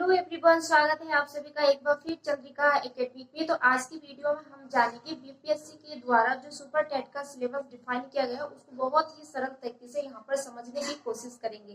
Hello everyone, स्वागत है आप सभी का एक बार फिर चंद्रिका एकेडमी पे। तो आज की वीडियो में हम जानेंगे बीपीएससी के द्वारा जो सुपर टेट का सिलेबस डिफाइन किया गया है उसको बहुत ही सरल तरीके से यहाँ पर समझने की कोशिश करेंगे।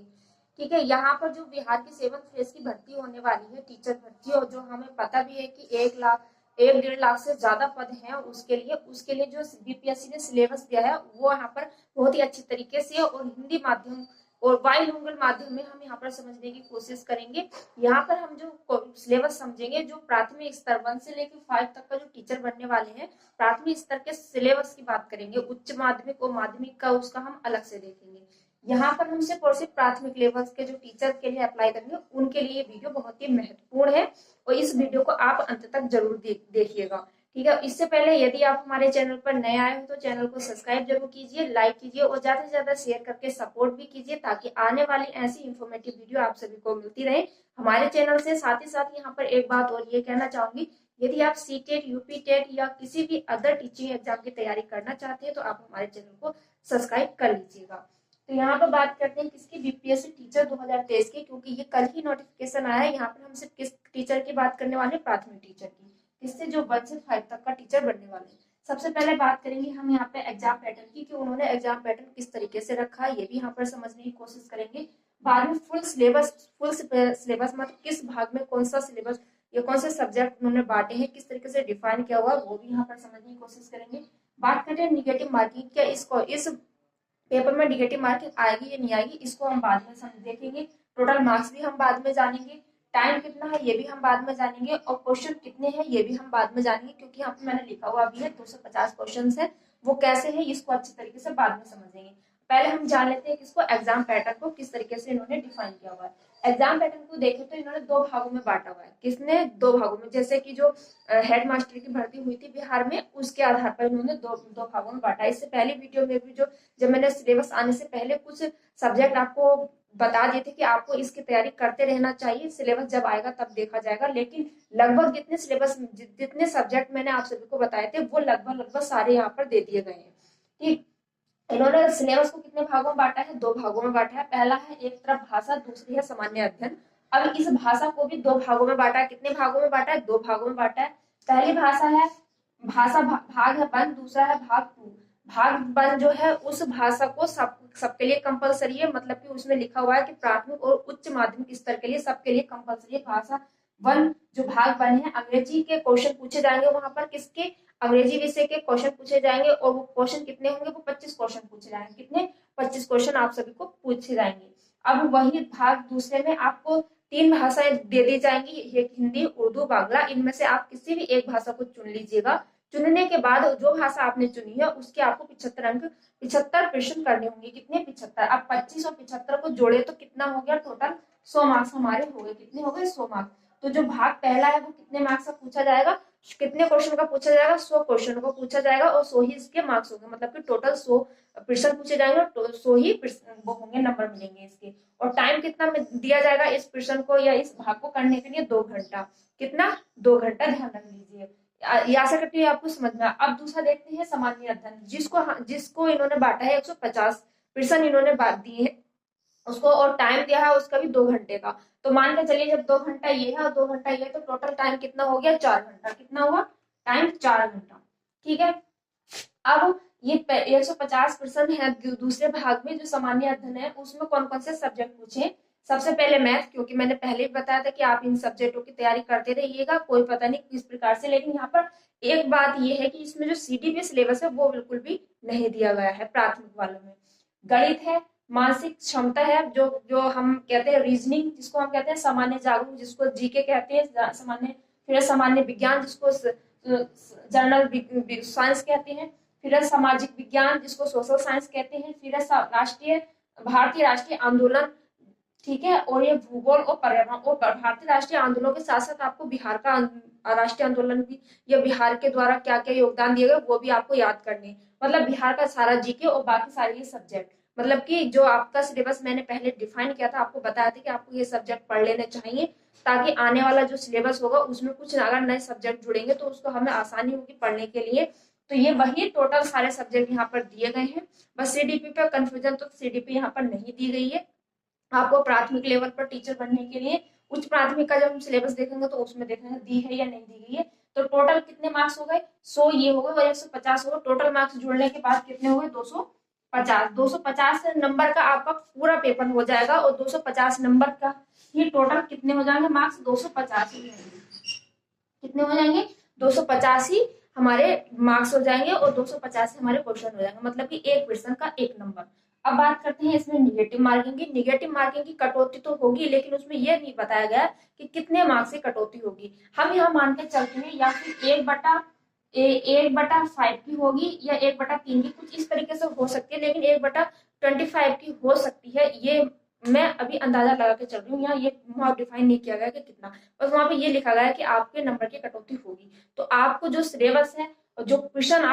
ठीक है, यहाँ पर जो बिहार की 7th फेज की भर्ती होने वाली है, टीचर भर्ती, और जो हमें पता भी है कि 1 लाख से ज्यादा पद हैं, उसके लिए जो बीपीएससी ने सिलेबस दिया है वो यहाँ पर बहुत ही अच्छी तरीके से और हिंदी माध्यम और बाइलिंगुअल माध्यम में हम यहाँ पर समझने की कोशिश करेंगे। यहाँ पर हम जो सिलेबस समझेंगे, जो प्राथमिक स्तर 1 से लेकर 5 तक का जो टीचर बनने वाले हैं, प्राथमिक स्तर के सिलेबस की बात करेंगे। उच्च माध्यमिक और माध्यमिक का उसका हम अलग से देखेंगे। यहाँ पर हम सिर्फ और सिर्फ प्राथमिक लेवल के जो टीचर के लिए अप्लाई करेंगे उनके लिए वीडियो बहुत ही महत्वपूर्ण है और इस वीडियो को आप अंत तक जरूर देखिएगा। ठीक है, इससे पहले यदि आप हमारे चैनल पर नए आए हो तो चैनल को सब्सक्राइब जरूर कीजिए, लाइक कीजिए और ज्यादा से ज्यादा शेयर करके सपोर्ट भी कीजिए ताकि आने वाली ऐसी इंफॉर्मेटिव वीडियो आप सभी को मिलती रहे हमारे चैनल से। साथ ही साथ यहाँ पर एक बात और ये कहना चाहूंगी, यदि आप सीटेट, यूपी टेट या किसी भी अदर टीचिंग एग्जाम की तैयारी करना चाहते हैं तो आप हमारे चैनल को सब्सक्राइब कर लीजिएगा। तो यहाँ पर बात करते हैं किसकी, बीपीएससी टीचर 2023 की, क्योंकि ये कल ही नोटिफिकेशन आया है। यहाँ पर हम सिर्फ किस टीचर की बात करने वाले, प्राथमिक टीचर की, इससे जो 1 से 5 तक का टीचर बनने वाले हैं। सबसे पहले बात करेंगे हम यहाँ पे एग्जाम पैटर्न की, कि उन्होंने एग्जाम पैटर्न किस तरीके से रखा है, ये भी यहाँ पर समझने की कोशिश करेंगे। बाद में फुल सिलेबस मतलब किस भाग में कौन सा सिलेबस या कौन से सब्जेक्ट उन्होंने बांटे हैं, किस तरीके से डिफाइन किया हुआ, वो भी यहाँ पर समझने की कोशिश करेंगे। बात करें निगेटिव मार्किंग, क्या इस पेपर में निगेटिव मार्किंग आएगी या नहीं आएगी, इसको हम बाद में देखेंगे। टोटल मार्क्स भी हम बाद में जानेंगे, टाइम कितना है ये भी हम बाद में जानेंगे, और क्वेश्चन कितने हैं ये भी हम बाद में जानेंगे, क्योंकि यहाँ पे मैंने लिखा हुआ भी है 250 क्वेश्चन है, वो कैसे है इसको अच्छी तरीके से बाद में समझेंगे। पहले हम जान लेते हैं किसको, एग्जाम पैटर्न को किस तरीके से इन्होंने डिफाइन किया हुआ है। एग्जाम पैटर्न को देखें तो इन्होंने 2 भागों में बांटा हुआ है। किसने, 2 भागों में, जैसे कि जो हेड मास्टर की भर्ती हुई थी बिहार में, उसके आधार पर इन्होंने दो भागों में बांटा। इससे पहले वीडियो में भी जब मैंने सिलेबस आने से पहले कुछ सब्जेक्ट आपको बता दिए थे कि आपको इसकी तैयारी करते रहना चाहिए, सिलेबस जब आएगा तब देखा जाएगा, लेकिन लगभग जितने सब्जेक्ट मैंने आप सभी को बताए थे वो लगभग सारे यहाँ पर दे दिए गए हैं। ठीक, इन्होंने सिलेबस को कितने भागों में बांटा है, 2 भागों में बांटा है। पहला है एक तरफ भाषा, दूसरी है सामान्य अध्ययन। अब इस भाषा को भी 2 भागों में बांटा है। कितने भागों में बांटा है, 2 भागों में बांटा है। पहली भाषा है भाग है 1, दूसरा है भाग 2। भाग 1 जो है उस भाषा को सबके लिए कंपलसरी है, मतलब कि उसमें लिखा हुआ है कि प्राथमिक और उच्च माध्यमिक स्तर के लिए सबके लिए कंपलसरी है। भाषा 1 जो भाग 1 है, अंग्रेजी के क्वेश्चन पूछे जाएंगे वहां पर, किसके, अंग्रेजी विषय के क्वेश्चन पूछे जाएंगे, और वो क्वेश्चन कितने होंगे, वो 25 क्वेश्चन पूछे जाएंगे। कितने, 25 क्वेश्चन आप सभी को पूछे जाएंगे। अब वही भाग दूसरे में आपको 3 भाषाएं दे दी जाएंगी, एक हिंदी, उर्दू, बांग्ला। इनमें से आप किसी भी एक भाषा को चुन लीजिएगा। चुनने के बाद जो भाषा आपने चुनी है उसके आपको 75 अंक, 75 प्रश्न करने होंगे। कितने, 75। अब 25 और 75 को जोड़े तो कितना हो गया, टोटल 100 मार्क्स हमारे हो गए। कितने हो गए, 100 मार्क्स। तो जो भाग पहला है वो कितने मार्क्स का पूछा जाएगा, कितने क्वेश्चन का पूछा जाएगा, 100 क्वेश्चन को पूछा जाएगा और 100 ही इसके मार्क्स होंगे, मतलब कि टोटल 100 प्रश्न पूछे जाएंगे और 100 ही वो होंगे, नंबर मिलेंगे इसके। और टाइम कितना दिया जाएगा इस प्रश्न को या इस भाग को करने के लिए, 2 घंटा। कितना, 2 घंटा, ध्यान रख लीजिए। ये आशा करती हूँ आपको समझ में। अब दूसरा देखते हैं सामान्य अध्ययन, जिसको इन्होंने बांटा है, 150 प्रश्न इन्होंने बांट दिए हैं उसको, और टाइम दिया है उसका भी 2 घंटे का। तो मान के चलिए जब 2 घंटा ये है और 2 घंटा ये है तो टोटल टाइम कितना हो गया, 4 घंटा। कितना हुआ, टाइम 4 घंटा। ठीक है, अब ये 150% है। दूसरे भाग में जो सामान्य अध्ययन है उसमें कौन कौन से सब्जेक्ट पूछे, सबसे पहले मैथ, क्योंकि मैंने पहले ही बताया था कि आप इन सब्जेक्टों की तैयारी करते रहिएगा, कोई पता नहीं किस प्रकार से। लेकिन यहाँ पर एक बात ये है कि इसमें जो सीडीपी सिलेबस है वो बिल्कुल भी नहीं दिया गया है प्राथमिक वालों में। गणित है, मानसिक क्षमता है, जो हम कहते हैं रीजनिंग, जिसको हम कहते हैं सामान्य जागरूक, जिसको जीके कहते हैं सामान्य, फिर सामान्य विज्ञान जिसको जनरल साइंस कहते हैं, फिर सामाजिक विज्ञान जिसको सोशल साइंस कहते हैं, फिर भारतीय राष्ट्रीय आंदोलन। ठीक है, और ये भूगोल और पर्यावरण। और भारतीय राष्ट्रीय आंदोलन के साथ साथ आपको बिहार का राष्ट्रीय आंदोलन भी, या बिहार के द्वारा क्या क्या योगदान दिए गए वो भी आपको याद करने, मतलब बिहार का सारा जीके और बाकी सारे ये सब्जेक्ट, मतलब कि जो आपका सिलेबस मैंने पहले डिफाइन किया था, आपको बताया था कि आपको ये सब्जेक्ट पढ़ लेने चाहिए ताकि आने वाला जो सिलेबस होगा उसमें कुछ अगर नए सब्जेक्ट जुड़ेंगे तो उसको हमें आसानी होगी पढ़ने के लिए। तो ये वही टोटल सारे सब्जेक्ट यहाँ पर दिए गए हैं। बस सीडीपी पे कंफ्यूजन, तो सीडीपी यहाँ पर नहीं दी गई है। आपको प्राथमिक लेवल पर टीचर बनने के लिए उच्च प्राथमिक का जब हम सिलेबस देखेंगे तो उसमें देखेंगे दी है या नहीं दी गई है। तो टोटल कितने मार्क्स हो गए, 100 ये हो गए और 150 हो गए। टोटल मार्क्स जुड़ने के बाद कितने हो गए, 250। 250 नंबर का आपका पूरा पेपर हो जाएगा और 250 नंबर का ये टोटल कितने हो जाएंगे मार्क्स, 250 ही रहेंगे। कितने हो जाएंगे, 250 ही हमारे मार्क्स हो जाएंगे और 250 ही हमारे क्वेश्चन हो जाएंगे, मतलब कि एक क्वेश्चन का एक नंबर। अब बात करते हैं इसमें निगेटिव मार्किंग की। निगेटिव मार्किंग की कटौती तो होगी, लेकिन उसमें यह नहीं बताया गया कि कितने मार्क्स की कटौती होगी। हम यहाँ मान के चलते हैं या फिर 1/5 की होगी या 1/3 की, कुछ इस तरीके से हो सकती है, लेकिन 1/25 की हो सकती है। ये मैं अभी अंदाजा लगा के चल रही हूँ, यहाँ ये वहां डिफाइन नहीं किया गया कि कितना, बस वहां पे ये लिखा गया है कि आपके नंबर की कटौती होगी। तो आपको जो सिलेबस है, जो क्वेश्चन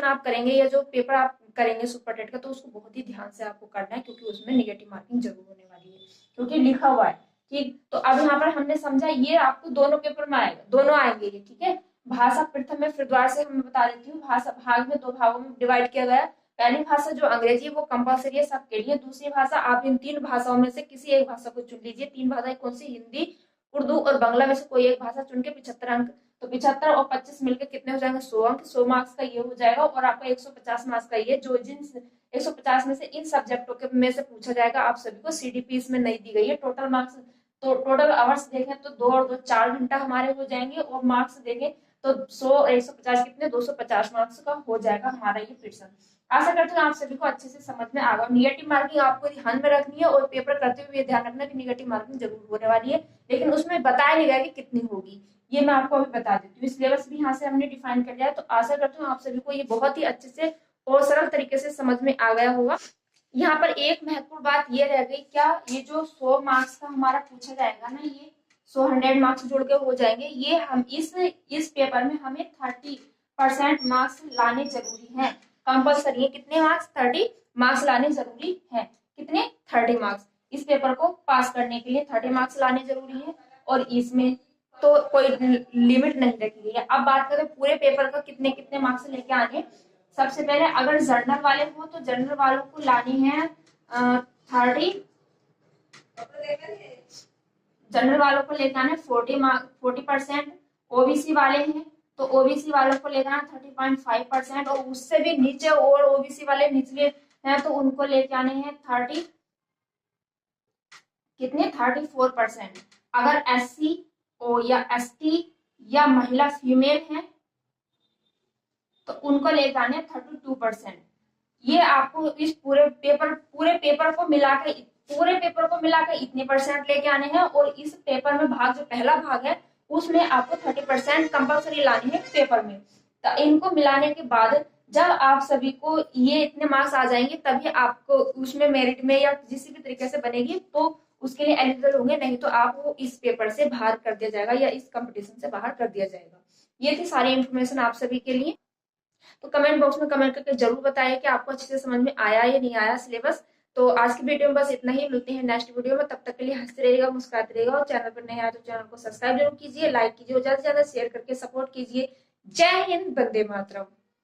आप करेंगे या जो पेपर आप करेंगे सुपर टेट का, तो उसको बहुत ही ध्यान से आपको करना है, क्योंकि उसमें निगेटिव मार्किंग जरूर होने वाली है, क्योंकि लिखा हुआ है। ठीक, तो अब यहाँ पर हमने समझा, ये आपको दोनों पेपर में आएगा, दोनों आएंगे ये, ठीक है। भाषा प्रथम में फिर द्वार से मैं बता देती हूँ, भाषा भाग में 2 भागों में डिवाइड किया गया। पहली भाषा जो अंग्रेजी वो कंपलसरी है सबके लिए। दूसरी भाषा आप इन 3 भाषाओं में से किसी एक भाषा को चुन लीजिए। 3 भाषाएं कौन सी, हिंदी, उर्दू और बांग्ला में से कोई एक भाषा चुन के 75 अंक, तो 75 और 25 मिलकर कितने हो जाएंगे, 100 अंक। 100 मार्क्स का ये हो जाएगा और आपका 150 मार्क्स का ये, जो जिन 150 में से इन सब्जेक्टों के में से पूछा जाएगा। आप सभी को सीडीपी इसमें नहीं दी गई है। टोटल मार्क्स, तो टोटल आवर्स देखें तो 2 और 2 4 घंटा हमारे हो जाएंगे, और मार्क्स देखें तो 100 150 कितने, 250 मार्क्स का हो जाएगा हमारा ये क्वेश्चन। आशा करती हूँ आप सभी को अच्छे से समझ में आ गया। निगेटिव मार्किंग आपको ध्यान में रखनी है और पेपर करते हुए ध्यान रखना कि निगेटिव मार्किंग जरूर होने वाली है, लेकिन उसमें बताया नहीं गया कि कितनी होगी। ये मैं आपको अभी बता देती हूँ। सिलेबस भी यहाँ से हमने डिफाइन कर लिया है, तो आशा करती हूँ आप सभी को ये बहुत ही अच्छे से और सरल तरीके से समझ में आ गया होगा। यहाँ पर एक महत्वपूर्ण बात ये रह गई, क्या ये जो 100 मार्क्स का हमारा पूछा जाएगा ना, ये 100 मार्क्स जुड़ के हो जाएंगे, ये हम इस पेपर में हमें 30% मार्क्स लाने जरूरी है, कंपल्सरी है। कितने मार्क्स, 30 मार्क्स लाने जरूरी है। कितने, 30 मार्क्स। इस पेपर को पास करने के लिए 30 मार्क्स लाने जरूरी है, और इसमें तो कोई लिमिट नहीं रखी गई है। अब बात करें पूरे पेपर का कितने कितने मार्क्स लेके आने। सबसे पहले अगर जर्नल वाले हो तो जर्नल वालों को लानी है 30, जनरल वालों को लेकर आना 40%। ओबीसी वाले हैं तो ओबीसी वालों को लेकर आना 30.5%, और उससे भी नीचे और ओबीसी वाले निचले हैं तो उनको लेके आने हैं 30 कितने, 34%। अगर एससी या एसटी या महिला फीमेल है तो उनको लेकर आने 32%। ये आपको इस पूरे पेपर को मिलाकर इतने परसेंट लेके आने हैं, और इस पेपर में भाग जो पहला भाग है उसमें आपको 30% कंपल्सरी लाने हैं पेपर में। तो इनको मिलाने के बाद जब आप सभी को ये इतने मार्क्स आ जाएंगे, तभी आपको उसमें मेरिट में या किसी भी तरीके से बनेगी तो उसके लिए एलिजिबल होंगे, नहीं तो आपको इस पेपर से बाहर कर दिया जाएगा या इस कंपटीशन से बाहर कर दिया जाएगा। ये थी सारी इन्फॉर्मेशन आप सभी के लिए। तो कमेंट बॉक्स में कमेंट करके जरूर बताइए कि आपको अच्छे से समझ में आया या नहीं आया सिलेबस। तो आज की वीडियो में बस इतना ही, मिलते हैं नेक्स्ट वीडियो में। तब तक के लिए हंसते रहिएगा, मुस्कुराते रहिएगा, और चैनल पर नए आए तो चैनल को सब्सक्राइब जरूर कीजिए, लाइक कीजिए और ज्यादा से ज्यादा शेयर करके सपोर्ट कीजिए। जय हिंद, वंदे मातरम।